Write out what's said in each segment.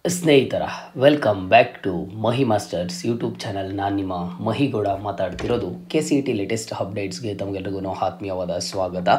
ಸ್ನೇಹಿತರ welcome back to Mahi masters YouTube channel. ನಾನು ನಿಮ್ಮ ಮಹಿಗೌಡ ಮಾತಾಡ್ತಿರೋದು. KCET ಲೇಟೆಸ್ಟ್ ಅಪ್ಡೇಟ್ಸ್ಗೆ ತಮಗೆಲ್ಲರಿಗೂ ಆತ್ಮೀಯವಾದ ಸ್ವಾಗತ.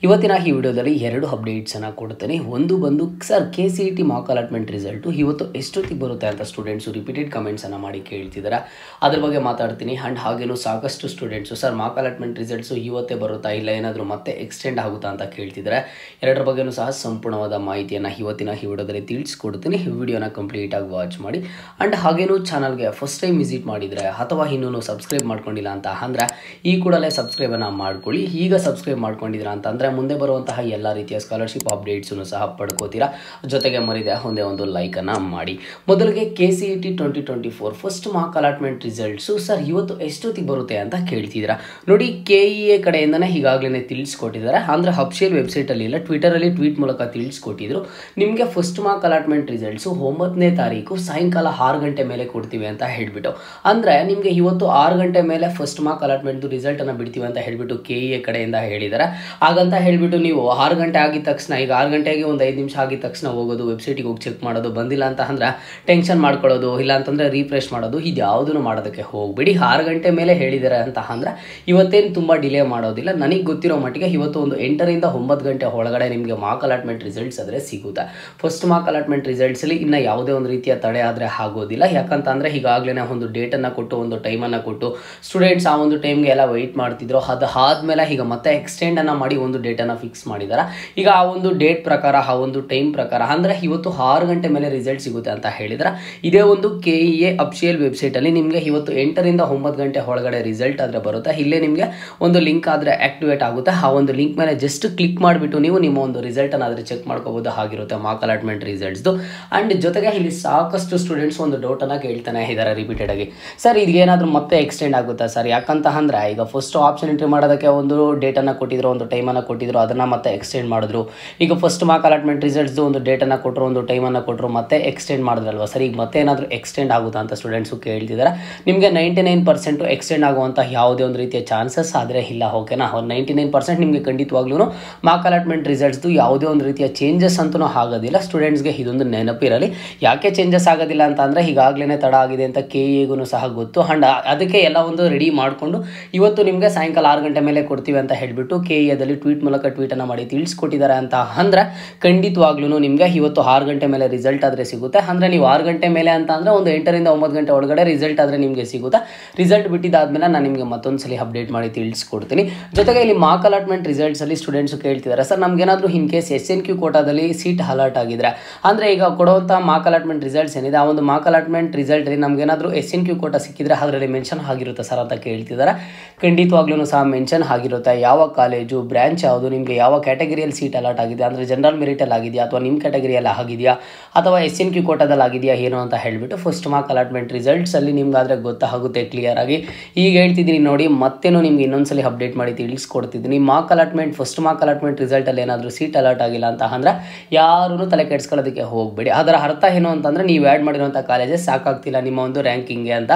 ಇವತ್ತಿನ ಈ ವಿಡಿಯೋದಲ್ಲಿ ಎರಡು ಅಪ್ಡೇಟ್ಸನ್ನು ಕೊಡ್ತೀನಿ. ಒಂದು ಬಂದು sir KCET Mach allotment result ಇವತ್ತು ಎಷ್ಟೊತ್ತಿಗೆ ಬರುತ್ತೆ ಅಂತ ಸ್ಟೂಡೆಂಟ್ಸು ರಿಪೀಟೆಡ್ ಕಮೆಂಟ್ಸನ್ನು ಮಾಡಿ ಕೇಳ್ತಿದ್ದಾರೆ. ಅದ್ರ ಬಗ್ಗೆ ಮಾತಾಡ್ತೀನಿ. ಆ್ಯಂಡ್ ಹಾಗೇನು ಸಾಕಷ್ಟು students sir Mach allotment results ಇವತ್ತೇ ಬರುತ್ತಾ ಇಲ್ಲ ಏನಾದರೂ ಮತ್ತೆ ಎಕ್ಸ್ಟೆಂಡ್ ಆಗುತ್ತಾ ಅಂತ ಕೇಳ್ತಿದ್ದಾರೆ. ಎರಡರ ಬಗ್ಗೆಯೂ ಸಹ ಸಂಪೂರ್ಣವಾದ ಮಾಹಿತಿಯನ್ನು ಇವತ್ತಿನ ಈ ವಿಡಿಯೋದಲ್ಲಿ ತಿಳಿಸ್ಕೊಡ್ತೀನಿ. ವಿಡಿಯೋನ ಕಂಪ್ಲೀಟಾಗಿ ವಾಚ್ ಮಾಡಿ. ಆ್ಯಂಡ್ ಹಾಗೇನು ಚಾನಲ್ಗೆ ಫಸ್ಟ್ ಟೈಮ್ ವಿಸಿಟ್ ಮಾಡಿದರೆ ಅಥವಾ ಇನ್ನೂ ಸಬ್ಸ್ಕ್ರೈಬ್ ಮಾಡ್ಕೊಂಡಿಲ್ಲ ಅಂತ ಅಂದರೆ ಈ ಕೂಡಲೇ ಸಬ್ಸ್ಕ್ರೈಬನ್ನು ಮಾಡ್ಕೊಳ್ಳಿ. ಈಗ ಸಬ್ಸ್ಕ್ರೈಬ್ ಮಾಡ್ಕೊಂಡಿದ್ದೀರಾ ಅಂತಂದರೆ ಮುಂದೆ ಬರುವಂತಹ ಎಲ್ಲ ರೀತಿಯ ಸ್ಕಾಲರ್ಶಿಪ್ ಅಪ್ಡೇಟ್ಸನ್ನು ಸಹ ಪಡ್ಕೋತೀರಾ. ಜೊತೆಗೆ ಮರಿದೆ ಒಂದೇ ಒಂದು ಲೈಕನ್ನು ಮಾಡಿ. ಮೊದಲಿಗೆ KCET 2024 first mark allotment results sir ಇವತ್ತು ಎಷ್ಟೊತ್ತಿಗೆ ಬರುತ್ತೆ ಅಂತ ಕೇಳ್ತಿದ್ದೀರಾ. ನೋಡಿ, KEA ಕಡೆಯಿಂದನೇ ಈಗಾಗಲೇ ತಿಳಿಸ್ಕೊಟ್ಟಿದ್ದಾರೆ. ಅಂದರೆ ಅಫಿಷಿಯಲ್ ವೆಬ್ಸೈಟಲ್ಲಿ ಇಲ್ಲ, ಟ್ವಿಟರಲ್ಲಿ ಟ್ವೀಟ್ ಮೂಲಕ ತಿಳಿಸ್ಕೊಟ್ಟಿದ್ರು. ನಿಮಗೆ ಫಸ್ಟ್ ಮಾರ್ಕ್ ಅಲಾಟ್ಮೆಂಟ್ ರಿಸಲ್ಟ್ಸು 9ನೇ ತಾರೀಕು ಸಾಯಂಕಾಲ 6 ಗಂಟೆ ಮೇಲೆ ಕೊಡ್ತೀವಿ ಅಂತ ಹೇಳಿಬಿಟ್ಟು. ಅಂದರೆ ನಿಮಗೆ ಇವತ್ತು 6 ಗಂಟೆ ಮೇಲೆ ಫಸ್ಟ್ ಮಾರ್ಕ್ ಅಲಾಟ್ಮೆಂಟ್ದು ರಿಸಲ್ಟನ್ನು ಬಿಡ್ತೀವಿ ಅಂತ ಹೇಳಿಬಿಟ್ಟು KEA ಕಡೆಯಿಂದ ಹೇಳಿದ್ದಾರೆ. ಹಾಗಂತ ಹೇಳಿಬಿಟ್ಟು ನೀವು 6 ಗಂಟೆ ಆಗಿದ ತಕ್ಷಣ, ಈಗ 6 ಗಂಟೆಗೆ ಒಂದು 5 ನಿಮಿಷ ಆಗಿದ ತಕ್ಷಣ ಹೋಗೋದು, ವೆಬ್ಸೈಟಿಗೆ ಹೋಗಿ ಚೆಕ್ ಮಾಡೋದು, ಬಂದಿಲ್ಲ ಅಂತ ಅಂದ್ರೆ ಟೆನ್ಷನ್ ಮಾಡ್ಕೊಳ್ಳೋದು, ಇಲ್ಲ ಅಂತಂದರೆ ರೀಫ್ರೆಶ್ ಮಾಡೋದು, ಇದು ಯಾವುದನ್ನು ಮಾಡೋದಕ್ಕೆ ಹೋಗಬೇಡಿ. 6 ಗಂಟೆ ಮೇಲೆ ಹೇಳಿದ್ದಾರೆ ಅಂತ ಅಂದ್ರೆ ಇವತ್ತೇನು ತುಂಬ ಡಿಲೇ ಮಾಡೋದಿಲ್ಲ. ನನಗೆ ಗೊತ್ತಿರೋ ಮಟ್ಟಿಗೆ ಇವತ್ತು ಒಂದು 8ರಿಂದ 9 ಗಂಟೆ ಒಳಗಡೆ ನಿಮಗೆ ಮಾರ್ಕ್ ಅಲಾಟ್ಮೆಂಟ್ ರಿಸಲ್ಟ್ಸ್ ಆದರೆ ಸಿಗುತ್ತೆ. ಫಸ್ಟ್ ಮಾರ್ಕ್ ಅಲಾಟ್ಮೆಂಟ್ ರಿಸಲ್ಟ್ಸಲ್ಲಿ ಇನ್ನು ಯಾವುದೇ ಒಂದು ರೀತಿಯ ತಡೆ ಆದರೆ ಆಗೋದಿಲ್ಲ. ಯಾಕಂತಂದರೆ ಈಗಾಗಲೇ ಒಂದು ಡೇಟನ್ನು ಕೊಟ್ಟು, ಒಂದು ಟೈಮನ್ನು ಕೊಟ್ಟು ಸ್ಟೂಡೆಂಟ್ಸ್ ಆ ಒಂದು ಟೈಮ್ಗೆ ಎಲ್ಲ ವೆಯ್ಟ್ ಮಾಡ್ತಿದ್ರು. ಅದು ಆದಮೇಲೆ ಈಗ ಮತ್ತೆ ಎಕ್ಸ್ಟೆಂಡನ್ನು ಮಾಡಿ ಒಂದು ಡೇಟನ್ನು ಫಿಕ್ಸ್ ಮಾಡಿದ್ದಾರೆ. ಈಗ ಆ ಒಂದು ಡೇಟ್ ಪ್ರಕಾರ, ಆ ಒಂದು ಟೈಮ್ ಪ್ರಕಾರ ಅಂದರೆ ಇವತ್ತು 6 ಗಂಟೆ ಮೇಲೆ ರಿಸಲ್ಟ್ ಸಿಗುತ್ತೆ ಅಂತ ಹೇಳಿದ್ರೆ, ಇದೇ ಒಂದು KEA ಅಫಿಷಿಯಲ್ ವೆಬ್ಸೈಟಲ್ಲಿ ನಿಮಗೆ ಇವತ್ತು 8ರಿಂದ 9 ಗಂಟೆ ಒಳಗಡೆ ರಿಸಲ್ಟ್ ಆದರೆ ಬರುತ್ತೆ. ಇಲ್ಲೇ ನಿಮಗೆ ಒಂದು ಲಿಂಕ್ ಆದರೆ ಆ್ಯಕ್ಟಿವೇಟ್ ಆಗುತ್ತೆ. ಆ ಒಂದು ಲಿಂಕ್ ಮೇಲೆ ಜಸ್ಟ್ ಕ್ಲಿಕ್ ಮಾಡಿಬಿಟ್ಟು ನೀವು ನಿಮ್ಮ ಒಂದು ರಿಸಲ್ಟನ್ನು ಆದರೆ ಚೆಕ್ ಮಾಡ್ಕೋಬೋದು. ಆಗಿರುತ್ತೆ ಮಾರ್ಕ್ ಅಲಾಟ್ಮೆಂಟ್ ರಿಸಲ್ಟ್ಸ್ದು. ಆ್ಯಂಡ್ ಜೊತೆಗೆ ಇಲ್ಲಿ ಸಾಕಷ್ಟು ಸ್ಟೂಡೆಂಟ್ಸ್ ಒಂದು ಡೌಟನ್ನು ಕೇಳ್ತಾನೆ ಇದ್ದಾರೆ ರಿಪೀಟೆಡ್ ಆಗಿ, ಸರ್ ಇದಕ್ಕೇನಾದರೂ ಮತ್ತೆ ಎಕ್ಸ್ಟೆಂಡ್ ಆಗುತ್ತಾ ಸರ್? ಯಾಕಂತ ಅಂದರೆ ಈಗ ಫಸ್ಟ್ ಆಪ್ಷನ್ ಎಂಟ್ರಿ ಮಾಡೋದಕ್ಕೆ ಒಂದು ಡೇಟನ್ನು ಕೊಟ್ಟಿದ್ರು, ಒಂದು ಟೈಮನ್ನು ಕೊಟ್ಟಿದ್ರು, ಅದನ್ನು ಮತ್ತೆ ಎಕ್ಸ್ಟೆಂಡ್ ಮಾಡಿದ್ರು. ಈಗ ಫಸ್ಟ್ ಮಾರ್ಕ್ ಅಲಾಟ್ಮೆಂಟ್ ರಿಸಲ್ಟ್ಸ್ದು ಒಂದು ಡೇಟನ್ನು ಕೊಟ್ಟರು, ಒಂದು ಟೈಮನ್ನು ಕೊಟ್ಟರು, ಮತ್ತೆ ಎಕ್ಸ್ಟೆಂಡ್ ಮಾಡಿದ್ರಲ್ವ ಸರ್, ಈಗ ಮತ್ತೆ ಏನಾದರೂ ಎಕ್ಸ್ಟೆಂಡ್ ಆಗುತ್ತಾ ಅಂತ ಸ್ಟೂಡೆಂಟ್ಸು ಕೇಳ್ತಿದ್ದಾರೆ. ನಿಮಗೆ 99% ಎಕ್ಸ್ಟೆಂಡ್ ಆಗುವಂಥ ಯಾವುದೇ ಒಂದು ರೀತಿಯ ಚಾನ್ಸಸ್ ಆದರೆ ಇಲ್ಲ. ಓಕೆನಾ, 99% ನಿಮಗೆ ಖಂಡಿತವಾಗ್ಲೂ ಮಾರ್ಕ್ ಅಲಾಟ್ಮೆಂಟ್ ರಿಸಲ್ಟ್ಸ್ದು ಯಾವುದೇ ಒಂದು ರೀತಿಯ ಚೇಂಜಸ್ ಅಂತೂ ಆಗೋದಿಲ್ಲ. ಸ್ಟೂಡೆಂಟ್ಸ್ಗೆ ಇದೊಂದು ನೆನಪಿರಲಿ. ಯಾಕೆ ಚೇಂಜಸ್ ಆಗೋದಿಲ್ಲ ಅಂತ ಅಂದರೆ ಈಗಾಗಲೇ ತಡ ಆಗಿದೆ ಅಂತ KEAಗೂ ಸಹ ಗೊತ್ತು. ಆ್ಯಂಡ್ ಅದಕ್ಕೆ ಎಲ್ಲ ಒಂದು ರೆಡಿ ಮಾಡಿಕೊಂಡು ಇವತ್ತು ನಿಮಗೆ ಸಾಯಂಕಾಲ 6 ಗಂಟೆ ಮೇಲೆ ಕೊಡ್ತೀವಿ ಅಂತ ಹೇಳಿಬಿಟ್ಟು KEAದಲ್ಲಿ ಟ್ವೀಟ್ ಮೂಲಕ ಟ್ವೀಟನ್ನು ಮಾಡಿ ತಿಳಿಸ್ಕೊಟ್ಟಿದ್ದಾರೆ ಅಂತ ಅಂದರೆ ಖಂಡಿತವಾಗ್ಲೂ ನಿಮಗೆ ಇವತ್ತು 6 ಗಂಟೆ ಮೇಲೆ ರಿಸಲ್ಟ್ ಆದರೆ ಸಿಗುತ್ತೆ. ಅಂದರೆ ನೀವು 6 ಗಂಟೆ ಮೇಲೆ ಅಂತ ಅಂದರೆ ಒಂದು 8ರಿಂದ 9 ಗಂಟೆ ಒಳಗಡೆ ರಿಸಲ್ಟ್ ಆದರೆ ನಿಮಗೆ ಸಿಗುತ್ತೆ. ರಿಸಲ್ಟ್ ಬಿಟ್ಟಿದ್ದಾದಮೇಲೆ ನಾನು ನಿಮಗೆ ಮತ್ತೊಂದು ಸಲ ಅಪ್ಡೇಟ್ ಮಾಡಿ ತಿಳಿಸ್ಕೊಡ್ತೀನಿ. ಜೊತೆಗೆ ಇಲ್ಲಿ ಮಾರ್ಕ್ ಅಲಾಟ್ಮೆಂಟ್ ರಿಸಲ್ಟ್ಸಲ್ಲಿ ಸ್ಟೂಡೆಂಟ್ಸು ಕೇಳ್ತಿದ್ದಾರೆ, ಸರ್ ನಮಗೇನಾದರೂ ಇನ್ ಕೇಸ್ SNQ ಕೋಟಾದಲ್ಲಿ ಸೀಟ್ ಅಲಾಟ್ ಆಗಿದ್ರೆ, ಅಂದರೆ ಈಗ ಕೊಡುವಂಥ ಮಾರ್ಕ್ ಅಲಾಟ್ಮೆಂಟ್ ರಿಸಲ್ಟ್ಸ್ ಏನಿದೆ, ಆ ಒಂದು ಮಾರ್ಕ್ ಅಲಾಟ್ಮೆಂಟ್ ರಿಸಲ್ಟಲ್ಲಿ ನಮಗೇನಾದರೂ SNQ ಕೋಟಾ ಸಿಕ್ಕಿದ್ರೆ ಅದರಲ್ಲಿ ಮೆನ್ಷನ್ ಆಗಿರುತ್ತೆ ಸರ್ ಅಂತ ಕೇಳ್ತಿದ್ದಾರೆ. ಖಂಡಿತವಾಗ್ಲೂ ಸಹ ಮೆನ್ಷನ್ ಆಗಿರುತ್ತೆ. ಯಾವ ಕಾಲೇಜು, ಬ್ರ್ಯಾಂಚ್ ಯಾವುದು, ನಿಮಗೆ ಯಾವ ಕ್ಯಾಟಗರಿಯಲ್ಲಿ ಸೀಟ್ ಅಲಾಟ್ ಆಗಿದೆ, ಅಂದರೆ ಜನರಲ್ ಮೆರಿಟಲ್ಲಿ ಆಗಿದೆಯಾ ಅಥವಾ ನಿಮ್ಮ ಕ್ಯಾಟಗರಿಯಲ್ಲಿ ಆಗಿದೆಯಾ ಅಥವಾ SNQ ಕೋಟಾದಲ್ಲಿ ಆಗಿದೆಯಾ ಏನು ಅಂತ ಹೇಳಿಬಿಟ್ಟು ಫಸ್ಟ್ ಮಾರ್ಕ್ ಅಲಾಟ್ಮೆಂಟ್ ರಿಸಲ್ಟ್ಸಲ್ಲಿ ನಿಮ್ಗಾದರೆ ಗೊತ್ತಾಗುತ್ತೆ ಕ್ಲಿಯರ್ ಆಗಿ. ಈಗ ಹೇಳ್ತಿದ್ದೀನಿ ನೋಡಿ, ಮತ್ತೇನು ನಿಮ್ಗೆ ಇನ್ನೊಂದ್ಸಲಿ ಅಪ್ಡೇಟ್ ಮಾಡಿ ತಿಳಿಸ್ಕೊಡ್ತಿದ್ದೀನಿ. Mark allotment first mark allotment ರಿಸಲ್ಟಲ್ಲಿ ಏನಾದರೂ ಸೀಟ್ ಅಲಾಟ್ ಆಗಿಲ್ಲ ಅಂತ ಅಂದರೆ ಯಾರೂ ತಲೆ ಕೆಡಿಸ್ಕೊಳ್ಳೋದಕ್ಕೆ ಹೋಗಬೇಡಿ. ಅದರ ಅರ್ಥ ಏನು ಅಂತಂದರೆ ನೀವು ಆ್ಯಡ್ ಮಾಡಿರುವಂಥ ಕಾಲೇಜಸ್ ಸಾಕಾಗ್ತಿಲ್ಲ ನಿಮ್ಮ ಒಂದು ರ್ಯಾಂಕಿಂಗ್ಗೆ ಅಂತ,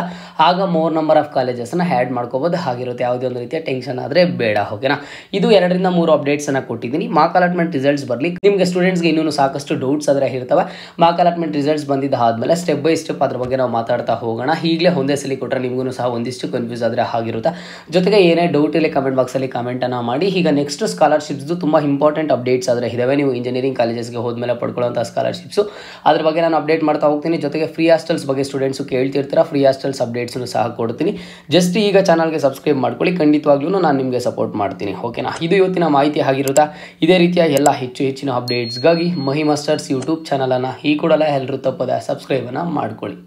ಆಗ ಮೋರ್ ನಂಬರ್ ಆಫ್ ಕಾಲೇಜಸ್ನ ಆ್ಯಡ್ ಮಾಡ್ಕೋಬೋದು. ಆಗಿರುತ್ತೆ, ಯಾವುದೇ ಒಂದು ರೀತಿಯ ಟೆನ್ಷನ್ ಆದರೆ ಬೇಡ. ಓಕೆನಾ, ಇದು 2ರಿಂದ 3 ಅಪ್ಡೇಟ್ಸನ್ನು ಕೊಟ್ಟಿದ್ದೀನಿ. ಮಾರ್ಕ್ ಅಲಾಟ್ಮೆಂಟ್ ರಿಸಲ್ಟ್ಸ್ ಬರಲಿ. ನಿಮಗೆ ಸ್ಟೂಡೆಂಟ್ಸ್ಗೆ ಇನ್ನೂ ಸಾಕಷ್ಟು ಡೌಟ್ಸ್ ಆದರೆ ಇರ್ತವೆ. ಮಾರ್ಕ್ ಅಲಾಟ್ಮೆಂಟ್ ರಿಸಲ್ಟ್ಸ್ ಬಂದಿದ್ದಾದಮೇಲೆ ಸ್ಟೆಪ್ ಬೈ ಸ್ಟೆಪ್ ಅದ್ರ ಬಗ್ಗೆ ನಾವು ಮಾತಾಡ್ತಾ ಹೋಗೋಣ. ಈಗಲೇ ಒಂದೇ ಸಲ ಕೊಟ್ಟರೆ ನಿಮಗೂ ಸಹ ಒಂದಿಷ್ಟು ಕನ್ಫ್ಯೂಸ್ ಆದರೆ ಆಗಿರುತ್ತೆ. ಜೊತೆಗೆ ಏನೇ ಡೌಟ್ ಇಲ್ಲ ಕಮೆಂಟ್ ಬಾಕ್ಸಲ್ಲಿ ಕಮೆಂಟನ್ನು ಮಾಡಿ. ಈಗ ನೆಕ್ಸ್ಟ್ ಸ್ಕಾಲರ್ಶಿಪ್ಸ್ದು ತುಂಬ ಇಂಪಾರ್ಟೆಂಟ್ ಅಪ್ಡೇಟ್ಸ್ ಆದರೆ ಇದ್ದಾವೆ. ನೀವು ಇಂಜಿನಿಯರಿಂಗ್ ಕಾಲೇಜಸ್ಗೆ ಹೋದ್ಮೇಲೆ ಪಡ್ಕೊಳ್ಳೋಂಥ ಸ್ಕಾಲರ್ಶಿಪ್ಸು, ಅದ್ರ ಬಗ್ಗೆ ನಾನು ಅಪ್ಡೇಟ್ ಮಾಡ್ತಾ ಹೋಗ್ತೀನಿ. ಜೊತೆಗೆ ಫ್ರೀ ಹಾಸ್ಟೆಲ್ಸ್ ಬಗ್ಗೆ ಸ್ಟೂಡೆಂಟ್ಸು ಕೇಳ್ತಿರ್ತೀರ, ಫ್ರೀ ಹಾಸ್ಟೆಲ್ಸ್ ಅಪ್ಡೇಟ್ಸನ್ನು ಸಹ ಕೊಡ್ತೀನಿ. ಜಸ್ಟ್ ಈಗ ಚಾನಲ್ಗೆ ಸಬ್ಸ್ಕ್ರೈಬ್ ಮಾಡ್ಕೊಳ್ಳಿ, ಖಂಡಿತವಾಗ್ಲೂ ನಾನು ನಿಮಗೆ ಸಪೋರ್ಟ್ ಮಾಡ್ತೀನಿ. ಓಕೆನಾ, ಇದು ಇವತ್ತಿನ ಮಾಹಿತಿ ಆಗಿರುತ್ತಾ. ಇದೇ ರೀತಿಯ ಎಲ್ಲ ಹೆಚ್ಚಿನ ಅಪ್ಡೇಟ್ಸ್ಗಾಗಿ ಮಹಿ ಮಾಸ್ಟರ್ಸ್ ಯೂಟ್ಯೂಬ್ ಚಾನಲನ್ನು ಈ ಕೂಡಲೇ ಎಲ್ಲರೂ ತಪ್ಪದೆ ಸಬ್ಸ್ಕ್ರೈಬನ್ನು ಮಾಡ್ಕೊಳ್ಳಿ.